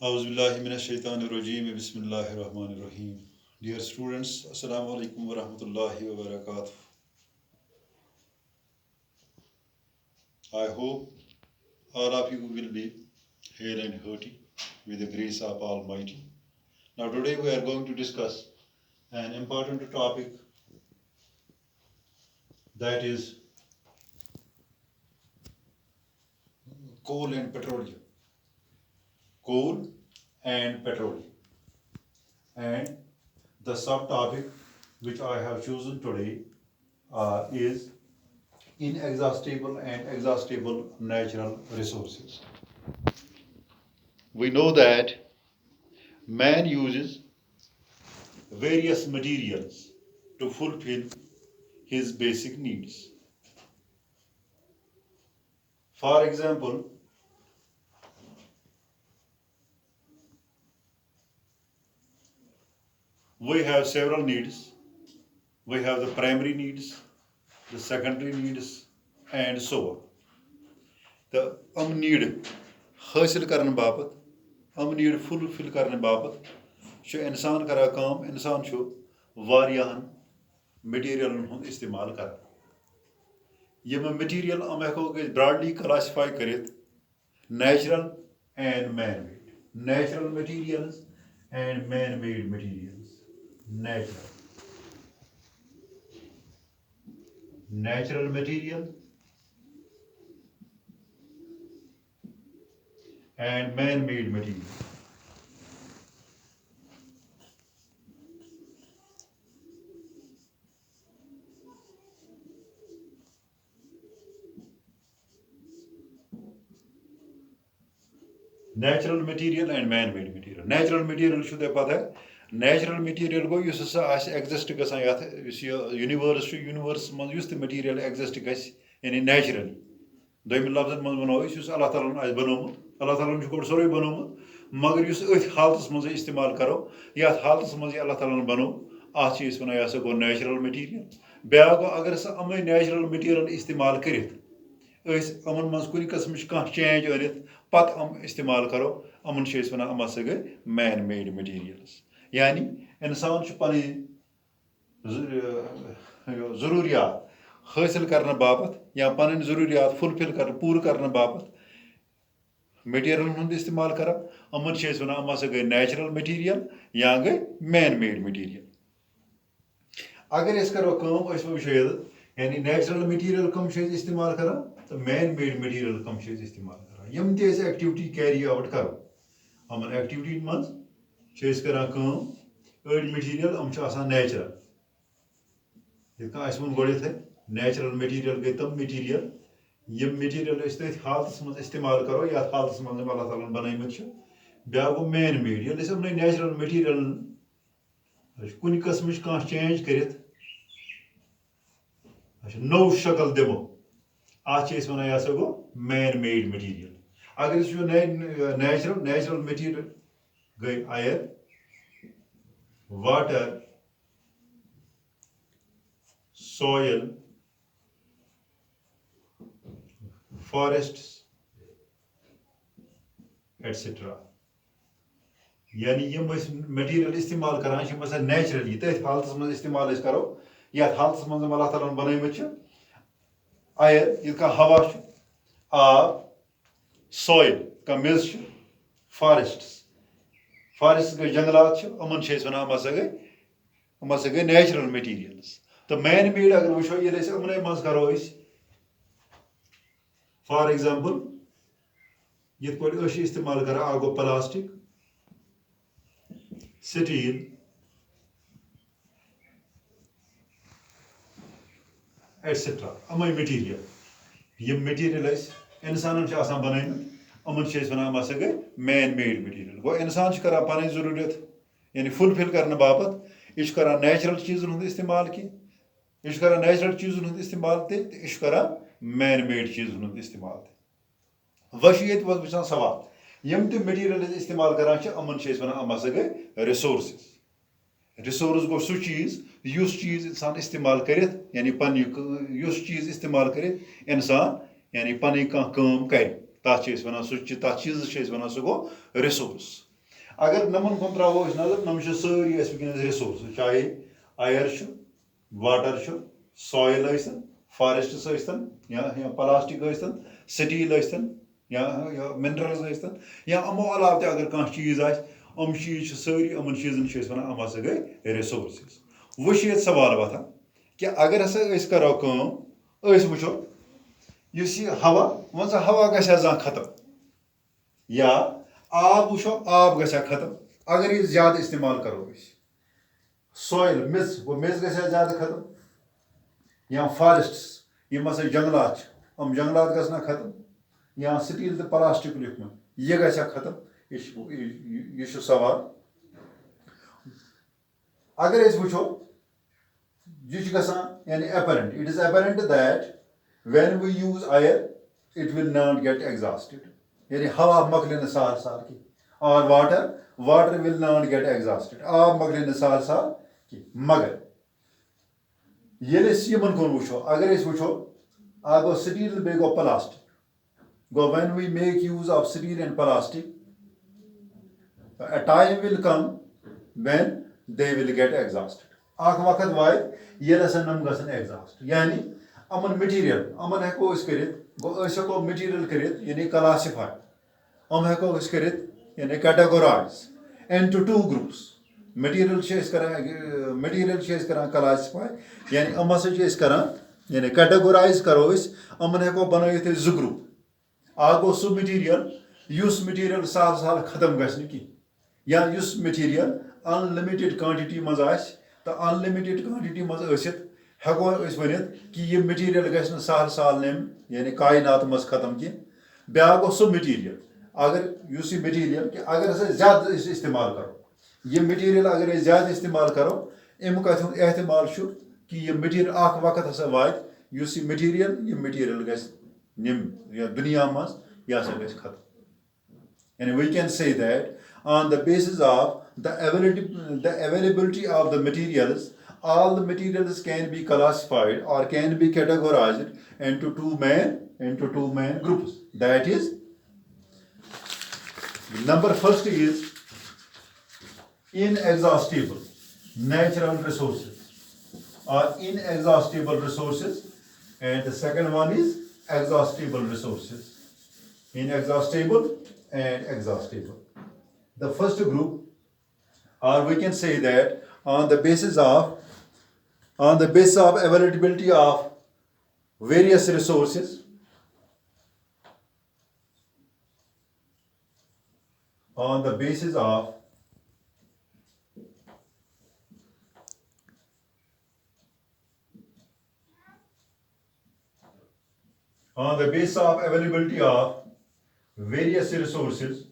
Auzubillahiminash-shaytanir-rajim. Bismillahir-rahmanir-rahim. Dear students, Assalamu alaikum wa rahmatullahi wa barakatuh. I hope all of you will be hale and hearty with the grace of Almighty. Now today we are going to discuss an important topic, that is coal and petroleum. Coal and petroleum. And the subtopic which I have chosen today is inexhaustible and exhaustible natural resources. We know that man uses various materials to fulfill his basic needs. For example, we have several needs. We have the primary needs, the secondary needs, and so on. The need हासिल करने बापत need fulfill करने बापत छो इंसान करा काम इंसान छो वारियाहन मटेरियलन हुंद इस्तेमाल कर यम मटेरियल हेको ब्रॉडली क्लासिफाई करित natural and man-made. Natural materials and man-made materials. Natural material and man-made material. Natural material and man-made material. Natural material should be pata hai. Natural material go yus sa exist gasan yath universe man yus the material exist gas yani naturally. Doim lafzan man bano yus Allah Taala as banomut. Allah Taala ju kod sorry banomut. Magar yus öth haltas man istemal karo yath haltas man Allah Taala bano ach cheez bana yasa go natural material. Bya go agar sa amay natural material istemal karit अमन मज कुछ कस्म कह change Anit पत इस्तेमाल करो अमन one अम हसा गई man made materials यानी इंसान पन जरूरियात हासिल करने बापत या पन जरूरियात फुलफिल कर पूर करने बापत मटीरियल हूं इस्तेमाल कर अमन वन अम हसा गई नेचुरल मटीरियल या गई मैन मेड मटीरियल अगर करो वो यानी नेचुरल मटीरियल कम इस्तेमाल कर तो मैन मेड मटीरियल कम इस्तेमाल कर यम एक्टिविटी कैरी आउट करो अमन एक्टिविटी मज कर मटीरियल अम नेचुरल वो गोथ नेचुरल मटीरियल गई तम मटीरियल यम मटीरियल तथ हालत मज इस्तेमाल करो या हालत मज अल्लाह ताला बनमत ब्या गो मैन मेड ये नेचुरल मटीरियल कुन कस्म कह चेंज कर नौ शक्ल दिमो अत वन यह गो मैन मेड मटीरियल अगर नेचुरल मटीरियल गई आयर वाटर soil forests etc. यानी यम मटीरियल इस्तेमाल करान नेचुरली तथ हालत मज इस्तेमाल करो या हालत मज अल्लाह ताला बनमत आयर यह हवा आब सॉइल का मेज फॉरेस्ट गई जंगलात अमन वन अम हसा गई नेचुरल मटीरियल्स तो मैन मेड अगर वो ये अमन मज करो फॉर एग्जाम्पल ये पे इस्तेमाल कर गो प्लास्टिक स्टील एटसेट्रा अमे मटीरियल यम मटीरियल इंसान बन अमन वन अम हसा गई मैन मेड मटीरियल गो इंसान कर पन जरूरत यानी फुलफिल करने बापत यह कर नेचुरल चीज़न हूं इस्तेमाल की यह कर नेचुरल चीज़न हूं इस्तेमाल तह कर मैन मेड चीज़न हूं इस्तेमाल ये वो सवाल यम तुम मटीरियल इस्तेमाल करान अमन वन अम हसा गई रिसोर्स गो सह चीज़ युस चीज़ इंसान इस्तेमाल कर यानी पन युस चीज़ इस्तेमाल कर इंसान यानी पन कह कर तथ वन तथ चीज़ वन सह गो रिसोर्स अगर नमन कुन त्रो नजर नम सारी वनस रिसोर्स चाहे आयर वाटर सॉइल फॉरेस्ट्स या प्लास्टिक स्टील या मिनरल्स या अमो अलाव अगर कह चीज चीज सारी अमन चीजन वन अम हसा गई रिसोर्स वो सवाल वथान कि अगर हसा करो वो हवा वन सा हवा गजा खत्म या आब वो आब गसा खत्म अगर ये ज्यादा इस्तेमाल करो सॉइल मेज गसा ज्यादा खत्म या फॉरेस्ट्स यम हसा जंगलात जंगलात गना खत्म या स्टील तो प्लास्टिक लिखम यह गसा खत्म यह सवाल अगर वो यह गसान यानी apparent it is apparent that when we use air it will not get exhausted यानी हवा मकले सार सार की और water will not get exhausted आब मकले सार सार की मगर ये यमन कुन वो अगर वो आ गो स्टील बे गो प्लास्टिक गो when we make use of steel and plastic a time will come when they will get exhausted आख वक्त वाय ये नम गसन एग्जॉस्ट यानी अमन मटीरियल अमन हेको कर मटीरियल कर यानी क्लासिफाई हम हेको कर यानी categorise into two groups material कर क्लासिफाई यानी अम हसा यानी कैटेगोराइज करो अमन हेको बनवित जो ग्रुप आ गो सह मटीरियल साल साल खत्म गि की या मटीरियल अनलिमिटेड क्वांटिटी मज तो अनलिमिटेड क्वांटिटी मज हेको वन कि यह मटीरियल गि साल साल निम यानी कायनात मज खत्म की ब्या गो सह मटीरियल अगर यह मटीरियल कि अगर हसा ज्यादा इस्तेमाल करो यह मटीरियल अगर ज्यादा इस्तेमाल करो अम कथ एहतमाल कि यह मटीरियल अख वक्त हसा वात यह मटीरियल गि निम या दुनिया मज यह हसा गि खत्म यानी we can say that on the basis of the availability of the materials all the materials can be classified or can be categorized into two main groups that is number first is inexhaustible natural resources or inexhaustible resources and the second one is exhaustible resources inexhaustible and exhaustible the first group or we can say that on the basis of availability of various resources on the basis of availability of various resources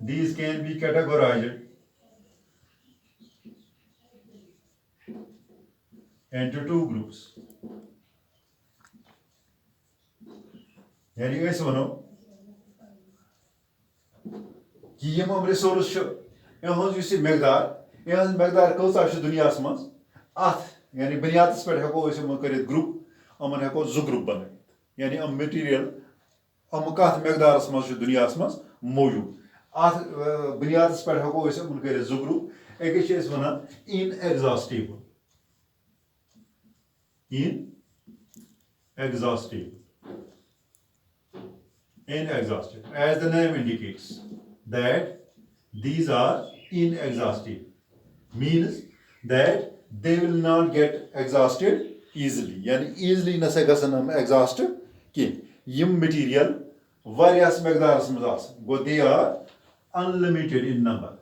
these can be categorized into two groups यानी अस वनो कि यम resource इहज मकदार कौचा दुनिया मज अत यानी बुनियादस पे हेको कर ग्रुप अमन हेको जो ग्रुप बन यानी अम मटीरियल अम कत मकदारस मज दुनिया मज मौजूद अत बुनियादस पे हेको कर जो ग्रुप अकिस वन inexhaustible as the name indicates that these are inexhaustible means that they will not get exhausted easily yani easily nasa gasan exhaust ki yim material various maqdaras maz asan go they are unlimited in number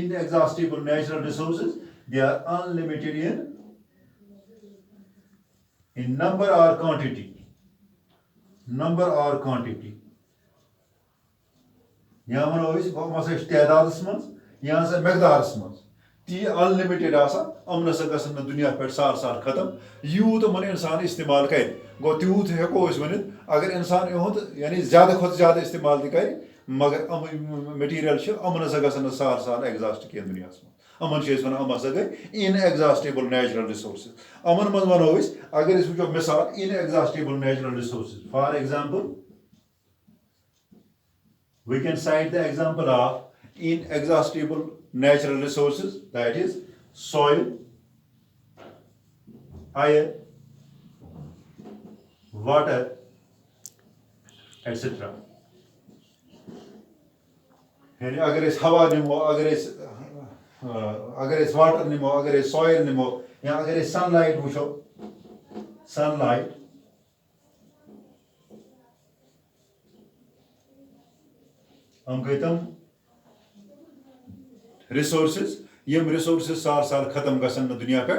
inexhaustible natural resources they are unlimited in number or quantity या वनो तादाद मज या मकदारस मज ती unlimited अमन हसा गसन दुनिया पे सार सार खत्म यूत मन इंसान इस्तेमाल कर गो तूत हेको वन अगर इंसान इहुद यानी ज्यादा खुद ज्यादा इस्तेमाल कर मगर मटीरियल अमन हसा गसन सार सार एग्जॉस्ट कह दुनिया अमन वन अम हसा गई इनएग्जॉस्टेबल नेचुरल रिसोर्सेज अमन मज वनो अगर वो मिसाल inexhaustible natural resources for example we can cite the example of inexhaustible natural resources, that is soil, air, water, etc. यानी अगर इस हवा निमो अगर इस वाटर निमो अगर इस सॉइल निमो या अगर इस सनलाइट वुचो सनलाइट हम कहतम रिसोर्सेज यम रिसोर्सेज सार साल खत्म गसन दुनिया पे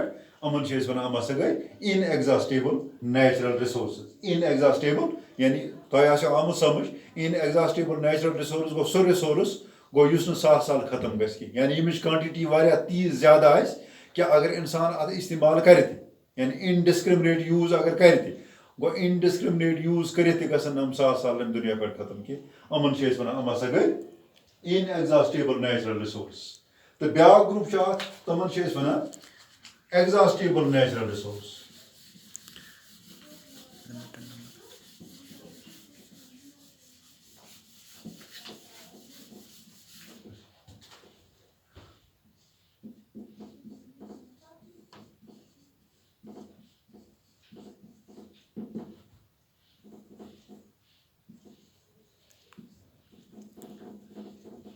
अमन वन अम हसा गई इनएग्जॉस्टेबल नेचुरल रिसोर्सेज इनएग्जॉस्टेबल यानी तुम आमुत समझ इनएग्जॉस्टेबल नेचुरल रिसोर्स गो सो रिसोर्स गो युस सार साल खत्म गस की यानी यमिच क्वांटिटी वारिया तीज ज्यादा आस कि अगर इंसान अद इस्तेमाल कर यानी इनडिस्क्रिमिनेट यूज अगर कर गो इनडिस्क्रिमिनेट यूज कर गसन हम सार साल दुनिया पे खत्म की अमन वन अम हसा गई इनएग्जॉस्टेबल नेचुरल रिसोर्स तो ब्या ग्रुप तमन one exhaustible natural resource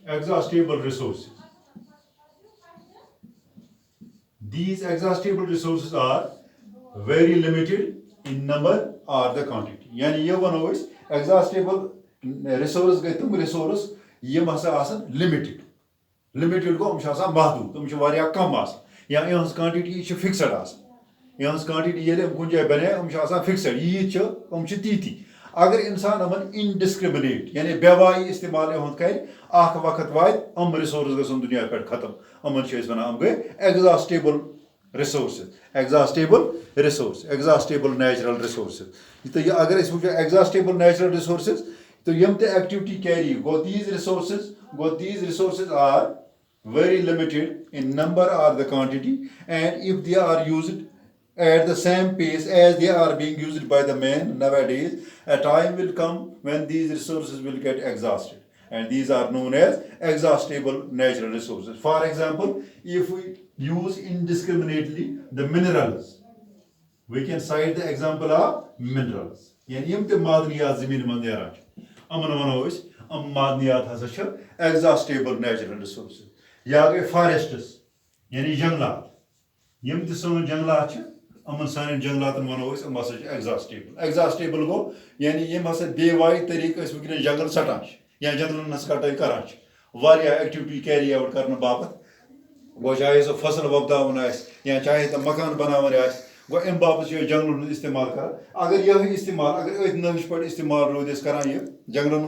exhaustible resources. These exhaustible resources are very limited in number or the quantity. यानी ये वनो exhaustible resource गए तुम resource ये मसा आसन limited. Limited को हम आसान महदूद तुम वारिया कम आसन या यहंस quantity ये fixed आसन यहंस quantity ये गुंजाय बने हम आसान fixed ये च हम तीती अगर इंसान अमन इनडिस्क्रिमिनेट यानी बेवाई इस्तेमाल कर अख वक्त वात अम रिसोर्स गसन दुनिया पे खत्म अमन वन अम गए exhaustible resources exhaustible natural resources तो ये अगर वो एग्जॉस्टेबल नेचुरल रिसोर्सेज तो यम ते activity carry go these resources are very limited in number or the quantity and if they are used at the same pace as they are being used by the man nowadays, a time will come when these resources will get exhausted. And these are known as exhaustible natural resources. For example, if we use indiscriminately the minerals, we can cite the example of minerals. Yani yem te madaniyat zemin man yaran. Aman wano madaniyat hasa exhaustible natural resources. Ya ge forests, yani janglat. Yem te son janglat अमन सान जंगलात वनो अम exhaustible गो यानी यम हसा बेवाई तरीक वुन जंगल सटान या जंगलन कटाई करान एक्टिविटी कैरी आउट कर बापत गो चाहे सो फसल वपदावन या चाहे तो मकान बनावन गो अम बापत जंगलन इस्तेमाल कर अगर यह इस्तेमाल अगर नविश पे इस्तेमाल रोद करान यह जंगलन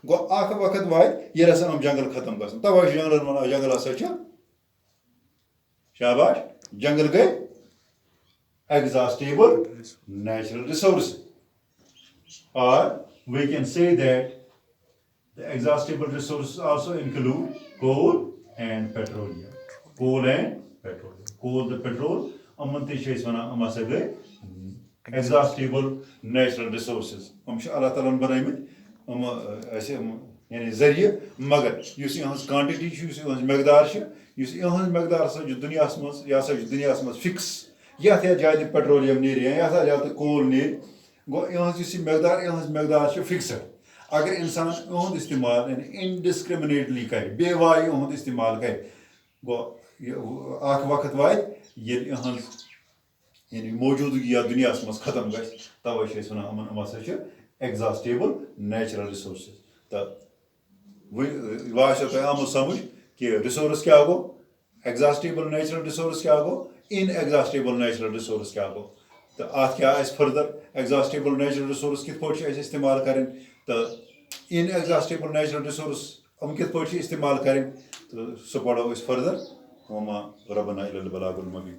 गो अख वक्त वात ये रसन जंगल खत्म गसन तवे जंगलन वन जंगल हसा शाबाश जंगल गए exhaustible natural resources. Or we can say that the exhaustible resources also include coal and petroleum. Coal, the petrol, amanti wana amasage exhaustible natural resources. Allah Ta'ala banayimit ऐसे यानी जरिए मगर युस यहंस क्वांटिटी युस यहंस मकदार use यहंस मकदार सा दुनिया मज यह दुनिया मज फिक्स यथ जाए पेट्रोलियम नीर या जाए कोल नीर गो यहंस मकदार फिक्सड अगर इंसान यहद इस्तेमाल इनडिस्क्रिमिनेटली कर बेवाई यहद इस्तेमाल कर गो अख वक्त वात यानी मौजूदगी या दुनिया मज खत्म गए तवे वन अमन हसा एग्जॉस्टेबल नेचुरल रिसोर्सेज तो वह तुम आमुत समझ कि रिसोर्स क्या गो एग्जॉस्टेबल नेचुरल रिसोर्स क्या गो इनएग्जॉस्टेबल नेचुरल रिसोर्स क्या गो तो अत क्या फर्दर एग्जॉस्टेबल नेचुरल रिसोर्स कित पे इस्तेमाल करें तो इनएग्जॉस्टेबल नेचुरल रिसोर्स हम कित पे इस्तेमाल करें तो सह पढ़ो फर्दर वमा रब्बना इलल बलागुल मुबीन।